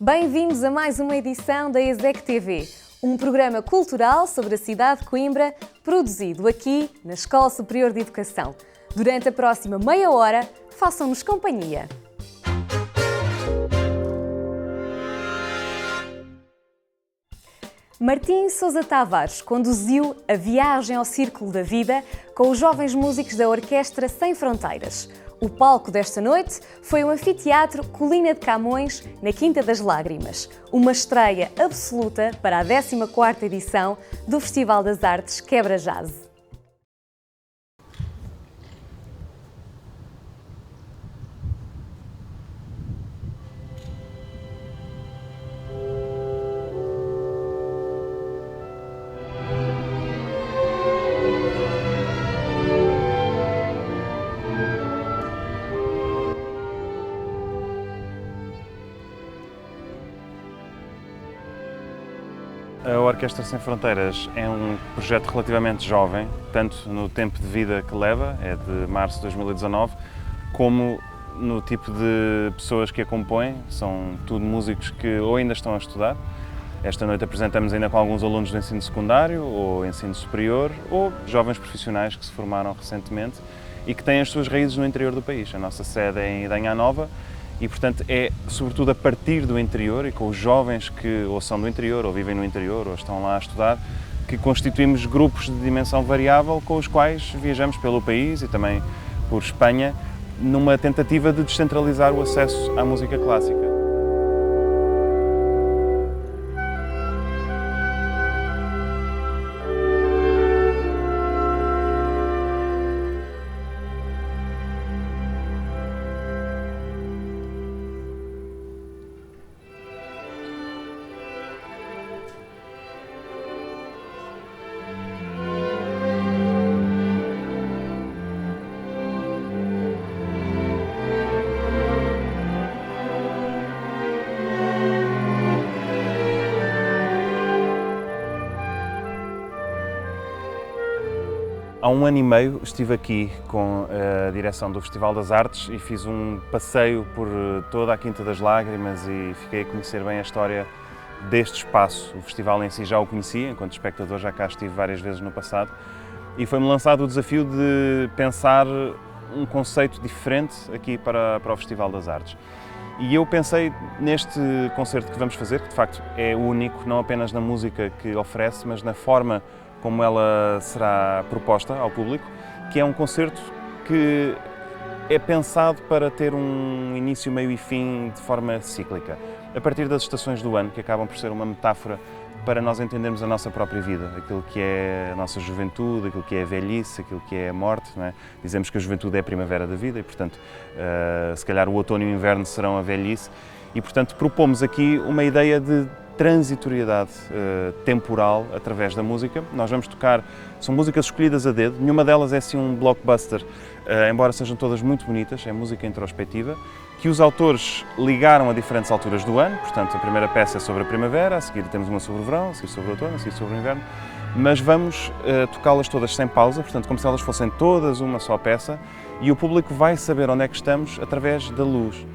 Bem-vindos a mais uma edição da ESEC TV, um programa cultural sobre a cidade de Coimbra, produzido aqui na Escola Superior de Educação. Durante a próxima meia hora, façam-nos companhia. Martim Sousa Tavares conduziu a viagem ao Círculo da Vida com os jovens músicos da Orquestra Sem Fronteiras. O palco desta noite foi o Anfiteatro Colina de Camões, na Quinta das Lágrimas, uma estreia absoluta para a 14ª edição do Festival das Artes Quebra Jazz. A Orquestra Sem Fronteiras é um projeto relativamente jovem, tanto no tempo de vida que leva, é de março de 2019, como no tipo de pessoas que a compõem. São tudo músicos que ou ainda estão a estudar. Esta noite apresentamos ainda com alguns alunos do ensino secundário ou ensino superior, ou jovens profissionais que se formaram recentemente e que têm as suas raízes no interior do país. A nossa sede é em Idanha Nova. E, portanto, é sobretudo a partir do interior e com os jovens que ou são do interior, ou vivem no interior, ou estão lá a estudar, que constituímos grupos de dimensão variável com os quais viajamos pelo país e também por Espanha, numa tentativa de descentralizar o acesso à música clássica. Há 1 ano e meio estive aqui com a direção do Festival das Artes e fiz um passeio por toda a Quinta das Lágrimas e fiquei a conhecer bem a história deste espaço. O festival em si já o conhecia, enquanto espectador já cá estive várias vezes no passado, e foi-me lançado o desafio de pensar um conceito diferente aqui para o Festival das Artes. E eu pensei neste concerto que vamos fazer, que de facto é único, não apenas na música que oferece, mas na forma como ela será proposta ao público, que é um concerto que é pensado para ter um início, meio e fim de forma cíclica, a partir das estações do ano, que acabam por ser uma metáfora para nós entendermos a nossa própria vida, aquilo que é a nossa juventude, aquilo que é a velhice, aquilo que é a morte, não é? Dizemos que a juventude é a primavera da vida e, portanto, se calhar o outono e o inverno serão a velhice e, portanto, propomos aqui uma ideia de transitoriedade temporal através da música. Nós vamos tocar, são músicas escolhidas a dedo, nenhuma delas é assim um blockbuster, embora sejam todas muito bonitas, é música introspectiva, que os autores ligaram a diferentes alturas do ano, portanto a primeira peça é sobre a primavera, a seguir temos uma sobre o verão, a seguir sobre o outono, a seguir sobre o inverno, mas vamos tocá-las todas sem pausa, portanto como se elas fossem todas uma só peça, e o público vai saber onde é que estamos através da luz.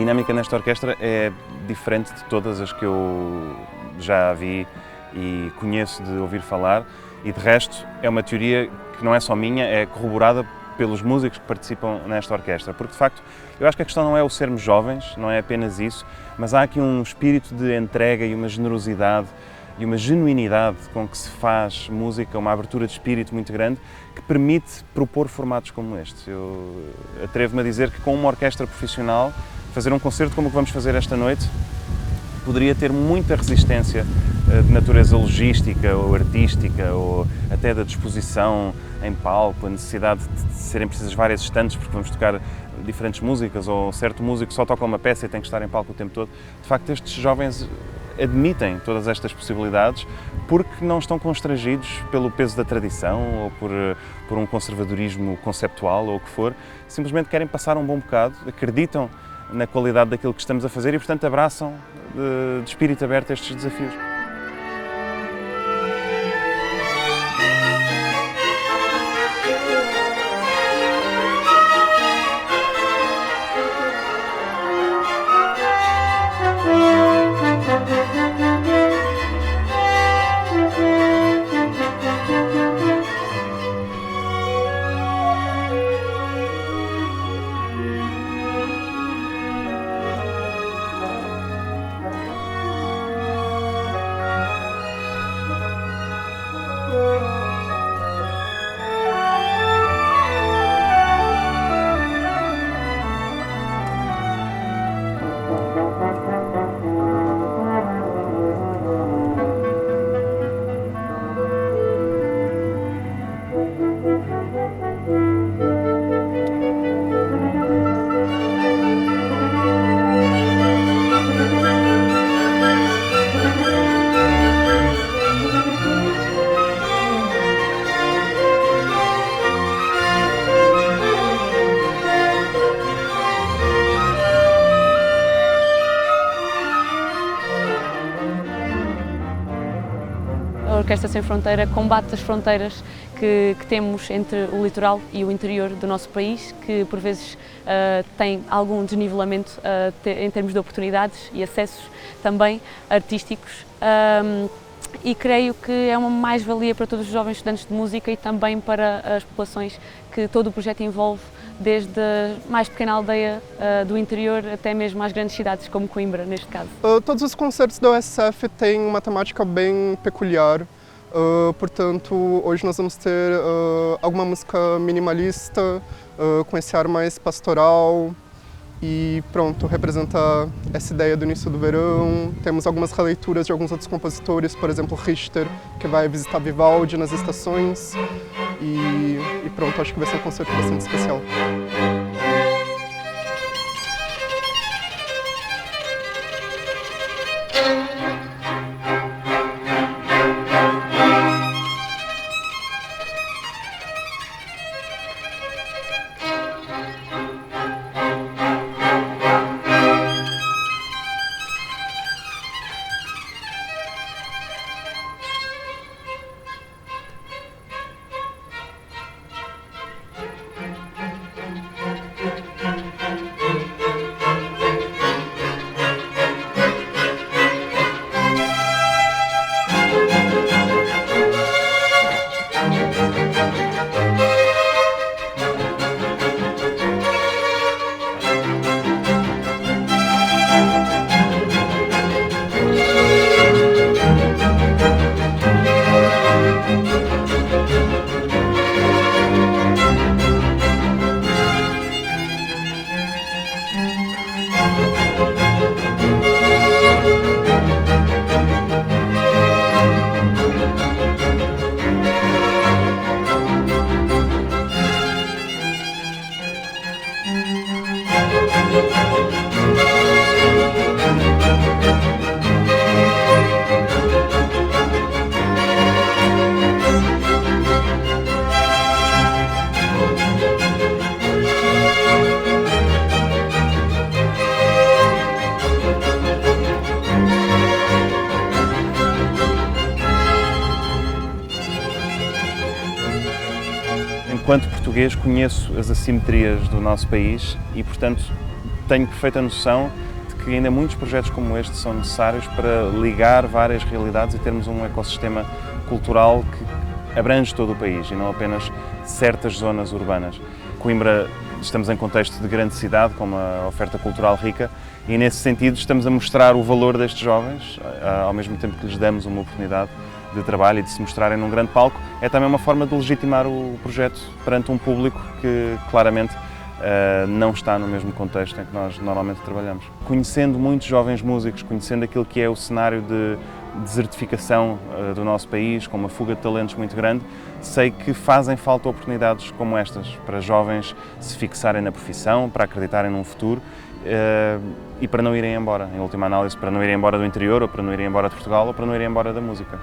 dinâmica nesta orquestra é diferente de todas as que eu já vi e conheço de ouvir falar, e de resto é uma teoria que não é só minha, é corroborada pelos músicos que participam nesta orquestra, porque de facto eu acho que a questão não é o sermos jovens, não é apenas isso, mas há aqui um espírito de entrega e uma generosidade e uma genuinidade com que se faz música, uma abertura de espírito muito grande, que permite propor formatos como este. Eu atrevo-me a dizer que com uma orquestra profissional, fazer um concerto como o que vamos fazer esta noite, poderia ter muita resistência de natureza logística ou artística, ou até da disposição em palco, a necessidade de serem precisas várias estantes porque vamos tocar diferentes músicas, ou certo músico só toca uma peça e tem que estar em palco o tempo todo. De facto, estes jovens admitem todas estas possibilidades porque não estão constrangidos pelo peso da tradição ou por um conservadorismo conceptual ou o que for, simplesmente querem passar um bom bocado, acreditam na qualidade daquilo que estamos a fazer e, portanto, abraçam de espírito aberto estes desafios. A Orquestra Sem Fronteira combate as fronteiras que temos entre o litoral e o interior do nosso país, que por vezes tem algum desnivelamento em termos de oportunidades e acessos também artísticos. E creio que é uma mais-valia para todos os jovens estudantes de música e também para as populações que todo o projeto envolve, desde a mais pequena aldeia do interior até mesmo às grandes cidades, como Coimbra, neste caso. Todos os concertos da USF têm uma temática bem peculiar, portanto, hoje nós vamos ter alguma música minimalista, com esse ar mais pastoral, e pronto, representa essa ideia do início do verão. Temos algumas releituras de alguns outros compositores, por exemplo, Richter, que vai visitar Vivaldi nas estações. E pronto, acho que vai ser um concerto bastante especial. Enquanto português, conheço as assimetrias do nosso país e, portanto, tenho perfeita noção de que ainda muitos projetos como este são necessários para ligar várias realidades e termos um ecossistema cultural que abrange todo o país e não apenas certas zonas urbanas. Coimbra, estamos em contexto de grande cidade, com uma oferta cultural rica, e nesse sentido estamos a mostrar o valor destes jovens, ao mesmo tempo que lhes damos uma oportunidade de trabalho e de se mostrarem num grande palco. É também uma forma de legitimar o projeto perante um público que claramente não está no mesmo contexto em que nós normalmente trabalhamos. Conhecendo muitos jovens músicos, conhecendo aquilo que é o cenário de desertificação do nosso país, com uma fuga de talentos muito grande, sei que fazem falta oportunidades como estas para jovens se fixarem na profissão, para acreditarem num futuro e para não irem embora, em última análise, para não irem embora do interior, ou para não irem embora de Portugal, ou para não irem embora da música.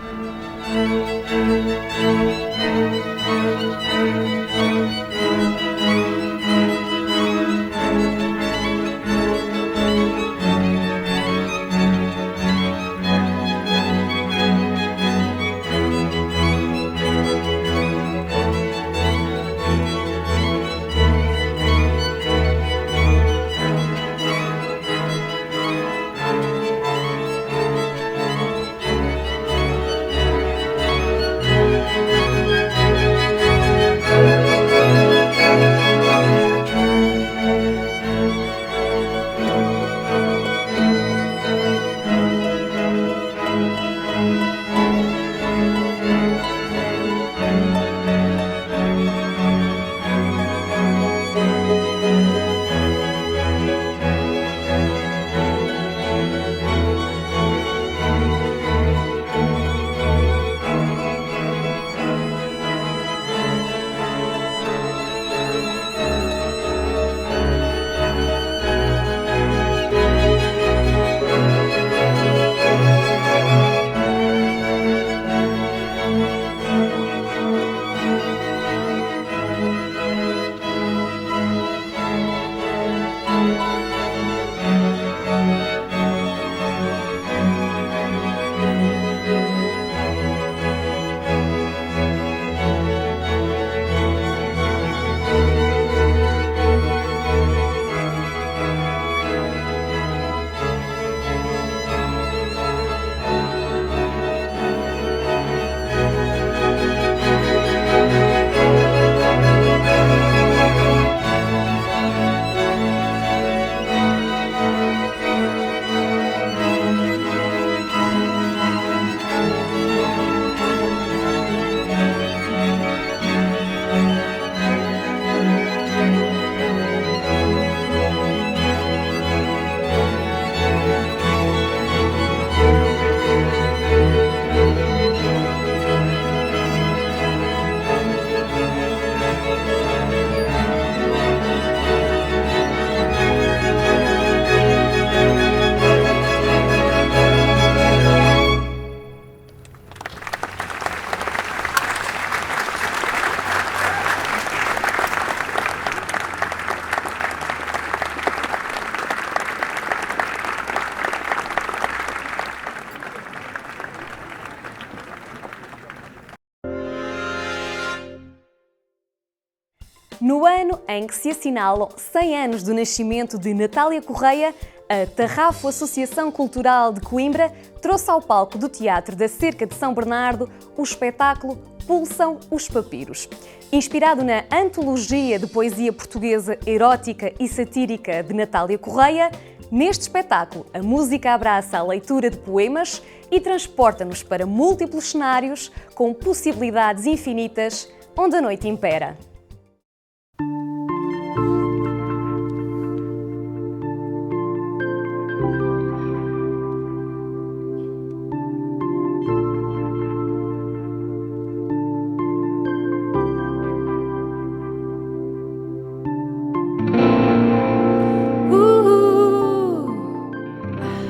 No ano em que se assinalam 100 anos do nascimento de Natália Correia, a Tarrafo Associação Cultural de Coimbra trouxe ao palco do Teatro da Cerca de São Bernardo o espetáculo Pulsam os Papiros. Inspirado na antologia de poesia portuguesa erótica e satírica de Natália Correia, neste espetáculo a música abraça a leitura de poemas e transporta-nos para múltiplos cenários com possibilidades infinitas onde a noite impera.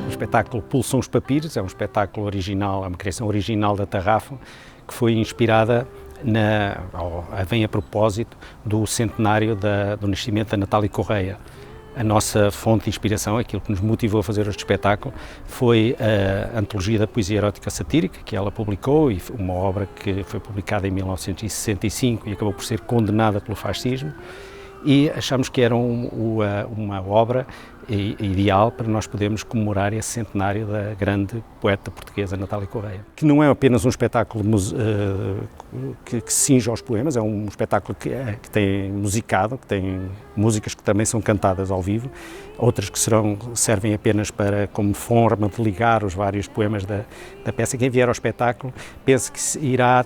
O espetáculo Pulsam os Papiros é um espetáculo original, é uma criação original da Tarrafo, que foi inspirada vem a propósito do centenário do nascimento da Natália Correia. A nossa fonte de inspiração, aquilo que nos motivou a fazer este espetáculo, foi a antologia da poesia erótica satírica, que ela publicou, e uma obra que foi publicada em 1965 e acabou por ser condenada pelo fascismo. E achamos que era uma obra ideal para nós podermos comemorar esse centenário da grande poeta portuguesa Natália Correia. Que não é apenas um espetáculo que se cinge aos poemas, é um espetáculo que tem musicado, que tem músicas que também são cantadas ao vivo, outras que servem apenas como forma de ligar os vários poemas da peça. Quem vier ao espetáculo penso que se irá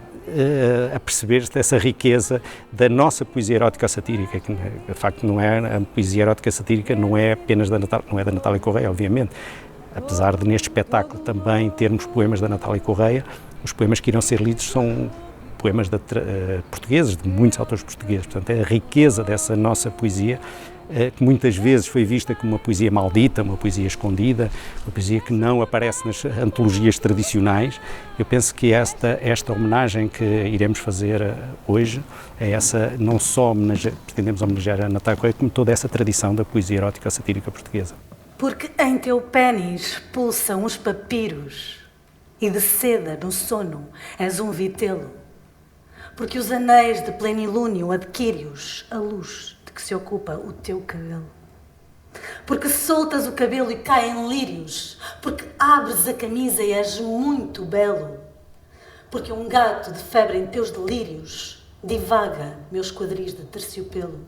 aperceber-se dessa riqueza da nossa poesia erótica satírica, que de facto não é a poesia erótica satírica, não é apenas da Natália Correia, obviamente, apesar de neste espetáculo também termos poemas da Natália Correia. Os poemas que irão ser lidos são poemas portugueses, de muitos autores portugueses. Portanto, é a riqueza dessa nossa poesia, que muitas vezes foi vista como uma poesia maldita, uma poesia escondida, uma poesia que não aparece nas antologias tradicionais. Eu penso que esta homenagem que iremos fazer hoje é essa, não só pretendemos homenagear a Natália Correia, como toda essa tradição da poesia erótica satírica portuguesa. Porque em teu pénis pulsam os papiros e de seda no sono és um vitelo. Porque os anéis de plenilúnio adquire-os a luz de que se ocupa o teu cabelo. Porque soltas o cabelo e caem lírios. Porque abres a camisa e és muito belo. Porque um gato de febre em teus delírios divaga meus quadris de terciopelo.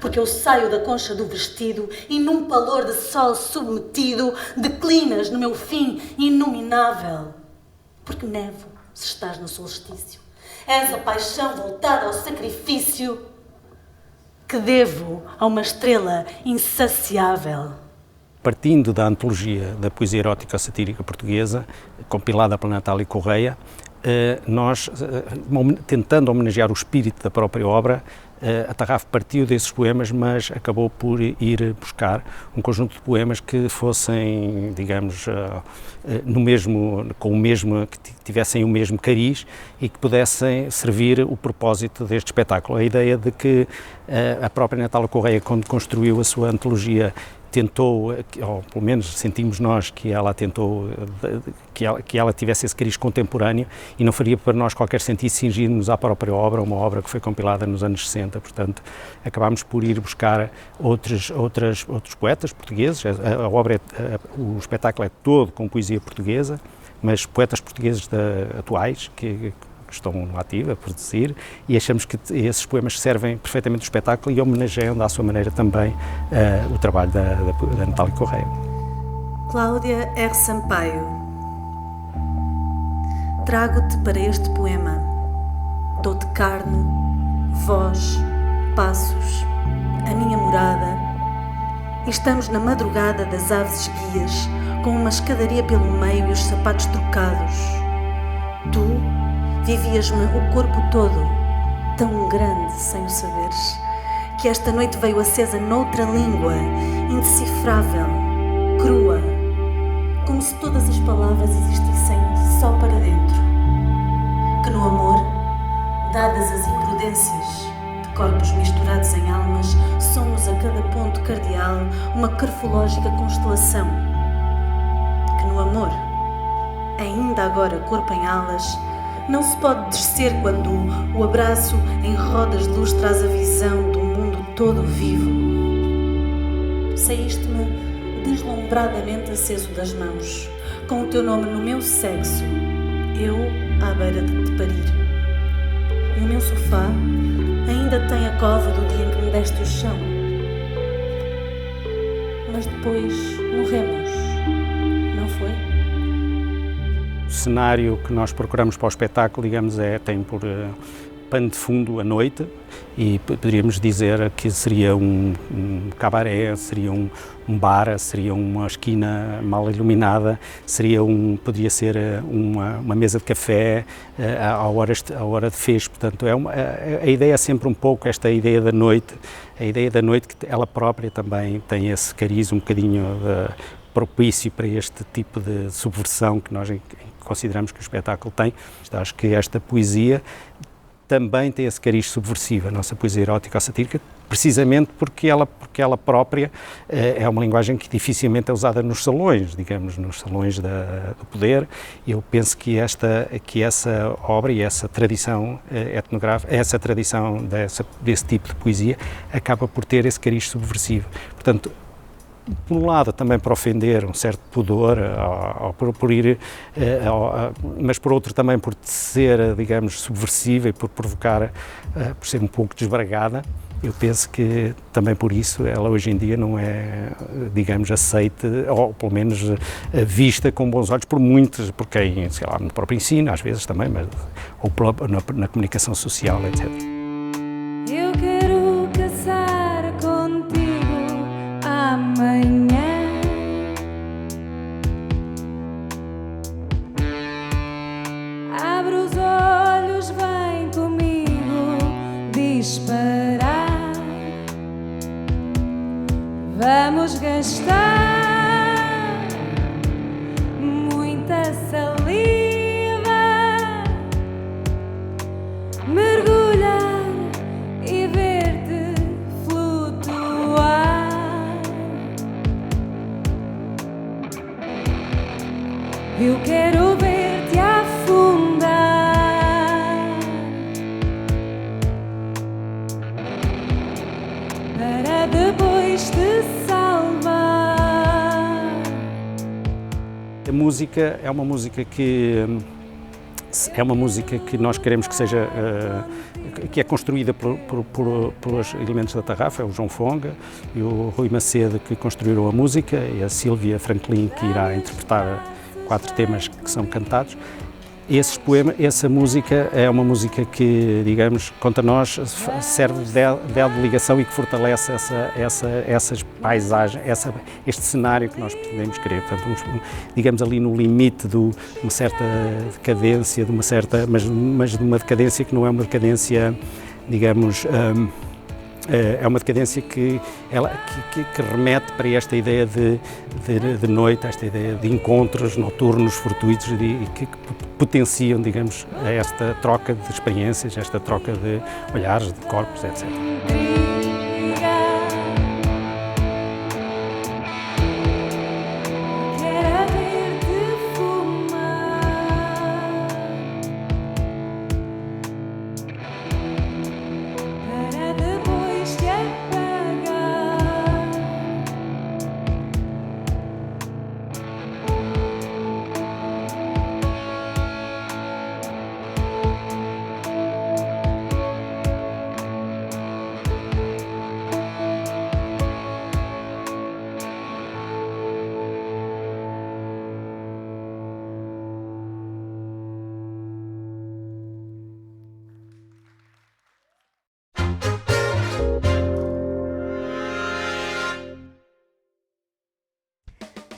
Porque eu saio da concha do vestido e num palor de sol submetido declinas no meu fim inominável. Porque nevo se estás no solstício. És a paixão voltada ao sacrifício que devo a uma estrela insaciável. Partindo da antologia da poesia erótica satírica portuguesa, compilada pela Natália Correia, nós, tentando homenagear o espírito da própria obra, a Tarrafo partiu desses poemas, mas acabou por ir buscar um conjunto de poemas que fossem, digamos, que tivessem o mesmo cariz e que pudessem servir o propósito deste espetáculo. A ideia de que a própria Natália Correia, quando construiu a sua antologia, tentou, ou pelo menos sentimos nós que ela tentou, que ela tivesse esse cariz contemporâneo, e não faria para nós qualquer sentido cingir-nos à própria obra, uma obra que foi compilada nos anos 60, portanto acabámos por ir buscar outros poetas portugueses. O espetáculo é todo com poesia portuguesa, mas poetas portugueses atuais que estão no ativo a produzir, e achamos que esses poemas servem perfeitamente ao espetáculo e homenageiam, à sua maneira, também o trabalho da Natália Correia. Cláudia R. Sampaio, trago-te para este poema. Dou-te carne, voz, passos, a minha morada. E estamos na madrugada das aves esguias, com uma escadaria pelo meio e os sapatos trocados. Tu vivias-me o corpo todo, tão grande sem o saberes, que esta noite veio acesa noutra língua, indecifrável, crua, como se todas as palavras existissem só para dentro. Que no amor, dadas as imprudências de corpos misturados em almas, somos a cada ponto cardial uma carfológica constelação. Que no amor, ainda agora corpo em alas, não se pode descer quando o abraço em rodas de luz traz a visão do mundo todo vivo. Saíste-me deslumbradamente aceso das mãos, com o teu nome no meu sexo, eu à beira de te parir. E o meu sofá ainda tem a cova do dia em que me deste o chão. Mas depois morremos, não foi? O cenário que nós procuramos para o espetáculo, digamos, tem por pano de fundo a noite, e poderíamos dizer que seria um cabaré, seria um bar, seria uma esquina mal iluminada, poderia ser uma mesa de café à hora de fecho. Portanto, a ideia é sempre um pouco esta ideia da noite, que ela própria também tem esse cariz um bocadinho propício para este tipo de subversão que nós consideramos que o espetáculo tem. Acho que esta poesia também tem esse cariz subversivo, a nossa poesia erótica ou satírica, precisamente porque ela própria é uma linguagem que dificilmente é usada nos salões, digamos, nos salões do poder. Eu penso que essa obra e essa tradição etnográfica, essa tradição desse tipo de poesia, acaba por ter esse cariz subversivo. Portanto, por um lado também para ofender um certo pudor, por ir, mas por outro também por ser, digamos, subversiva e por provocar, por ser um pouco desbragada. Eu penso que também por isso ela hoje em dia não é, digamos, aceite, ou pelo menos vista com bons olhos por muitos, por quem, sei lá, no próprio ensino, às vezes também, mas, ou na comunicação social, etc. Eu quero casar contigo amanhã. Abre os olhos, vem comigo disparar. Vamos gastar muita saliva, mergulhar e ver-te flutuar. Eu quero ver-te afundar para depois te salvar. A música é uma música que nós queremos que seja, que é construída pelos elementos da Tarrafa, é o João Fonga e o Rui Macedo que construíram a música e a Sílvia Franklin que irá interpretar 4 temas que são cantados. Essa música é uma música que, digamos, contra nós serve de elo de ligação e que fortalece essas paisagens, este cenário que nós pretendemos querer. Portanto, digamos ali no limite de uma certa decadência, mas de uma decadência que não é uma decadência, digamos, é uma decadência que remete para esta ideia de noite, esta ideia de encontros noturnos, fortuitos e que potenciam, digamos, esta troca de experiências, esta troca de olhares, de corpos, etc.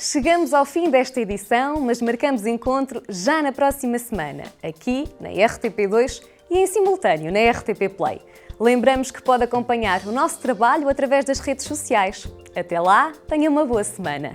Chegamos ao fim desta edição, mas marcamos encontro já na próxima semana, aqui na RTP2 e em simultâneo na RTP Play. Lembramos que pode acompanhar o nosso trabalho através das redes sociais. Até lá, tenha uma boa semana!